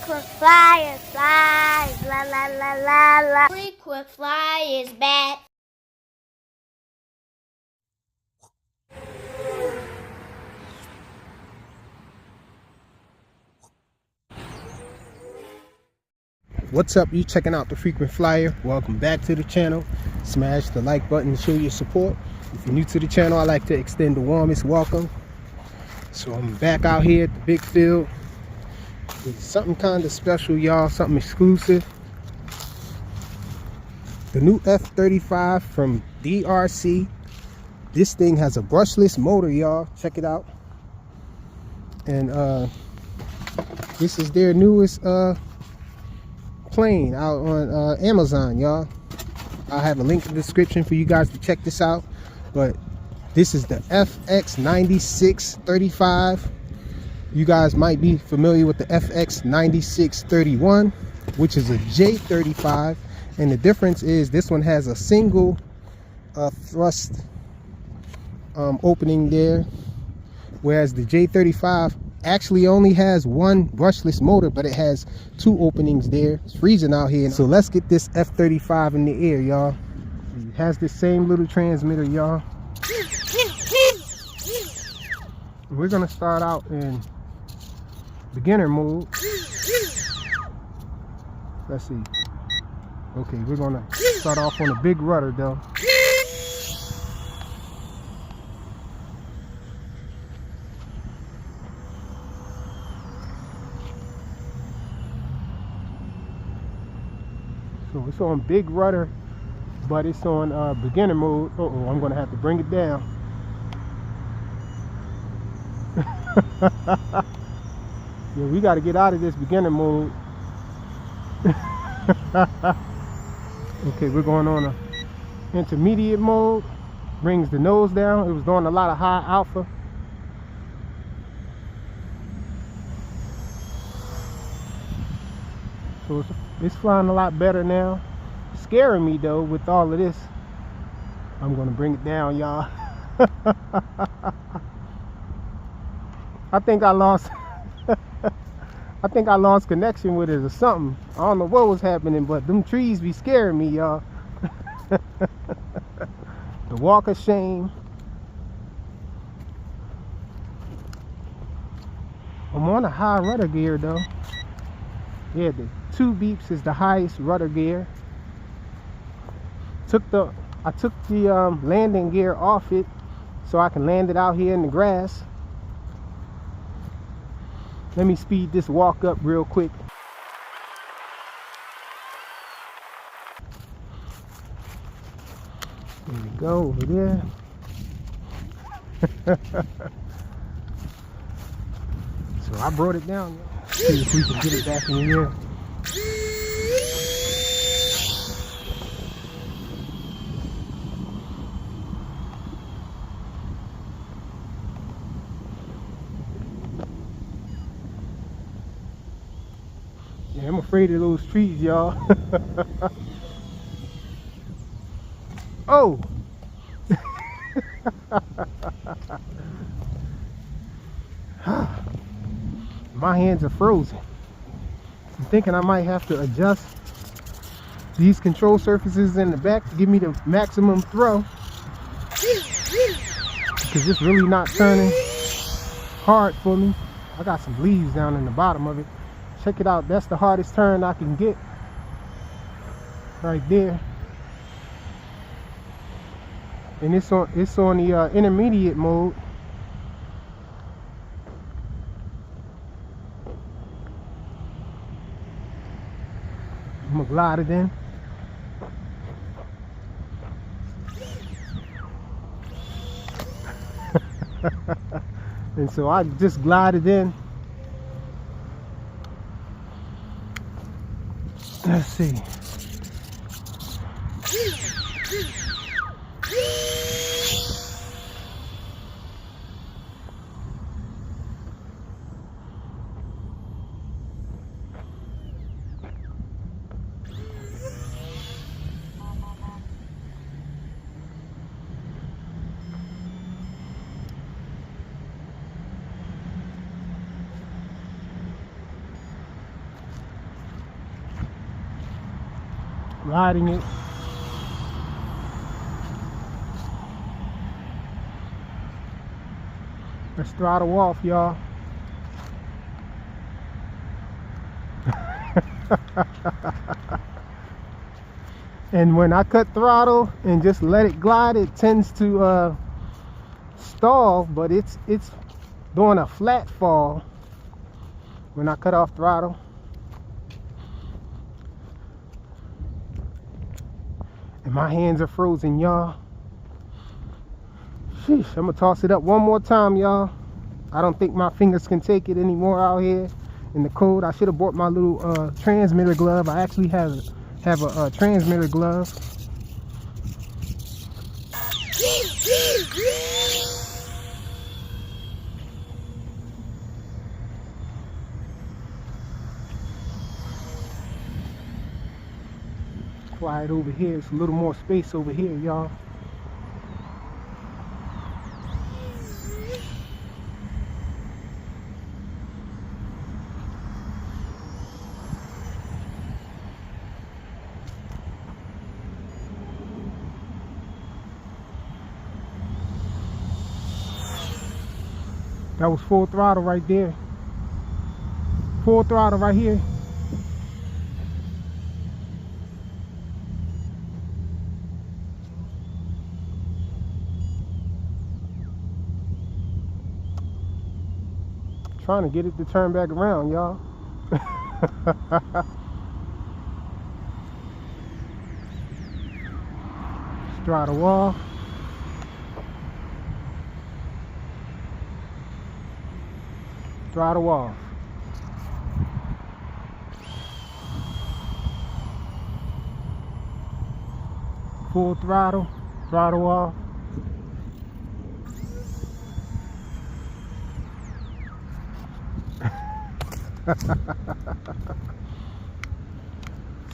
Frequent flyer, fly, la la la la la. Frequent flyer is back. What's up? You checking out the Frequent Flyer? Welcome back to the channel. Smash the like button to show your support. If you're new to the channel, I'd like to extend the warmest welcome. So I'm back out here at the big field with something kind of special, y'all, something exclusive. The new F35 from DRC. This thing has a brushless motor, y'all. Check it out. And this is their newest plane out on Amazon, y'all. I'll have a link in the description for you guys to check this out. But this is the FX9635. You guys might be familiar with the FX9631, which is a J35, and the difference is this one has a single thrust opening there, whereas the J35 actually only has one brushless motor, but it has two openings there. It's freezing out here, so let's get this F35 in the air, y'all. It has the same little transmitter, y'all. We're gonna start out in beginner mode. Let's see. Okay, we're gonna start off on a big rudder though. So it's on big rudder, but it's on beginner mode. I'm gonna have to bring it down. Yeah, we got to get out of this beginner mode. Okay, we're going on a intermediate mode. Brings the nose down. It was doing a lot of high alpha. So it's flying a lot better now. Scaring me though with all of this. I'm gonna bring it down, y'all. I think I lost connection with it or something. I don't know what was happening, but them trees be scaring me, y'all. The walk of shame. I'm on a high rudder gear though. Yeah, the 2 beeps is the highest rudder gear. I took the landing gear off it so I can land it out here in the grass. Let me speed this walk up real quick. There we go, over there. So I brought it down. See if we can get it back in the air. Yeah, I'm afraid of those trees, y'all. Oh! My hands are frozen. I'm thinking I might have to adjust these control surfaces in the back to give me the maximum throw, because it's really not turning hard for me. I got some leaves down in the bottom of it. Check it out. That's the hardest turn I can get right there. And it's on the intermediate mode. I'm gonna glide it in. And so I just glided in. Let's see. riding it. Let's throttle off, y'all. And when I cut throttle and just let it glide, it tends to stall, but it's doing a flat fall when I cut off throttle. And my hands are frozen, y'all. Sheesh, I'm gonna toss it up one more time, y'all. I don't think my fingers can take it anymore out here in the cold. I should have bought my little transmitter glove. I actually have a transmitter glove. Quiet over here. It's a little more space over here, y'all. That was full throttle right there. Full throttle right here. Trying to get it to turn back around, y'all. Throttle off. Throttle off. Full throttle. Throttle off.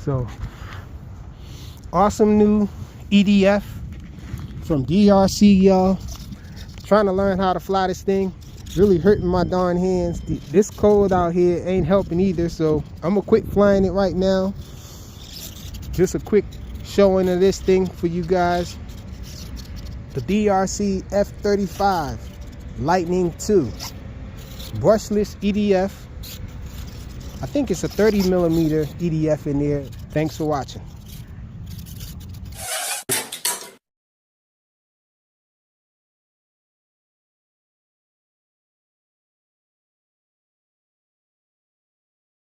So, awesome new EDF from DRC, y'all. Trying to learn how to fly this thing. Really hurting my darn hands. This cold out here ain't helping either, so I'm gonna quit flying it right now. Just a quick showing of this thing for you guys. The DRC F35 Lightning 2 brushless EDF. I think it's a 30mm EDF in there. Thanks for watching.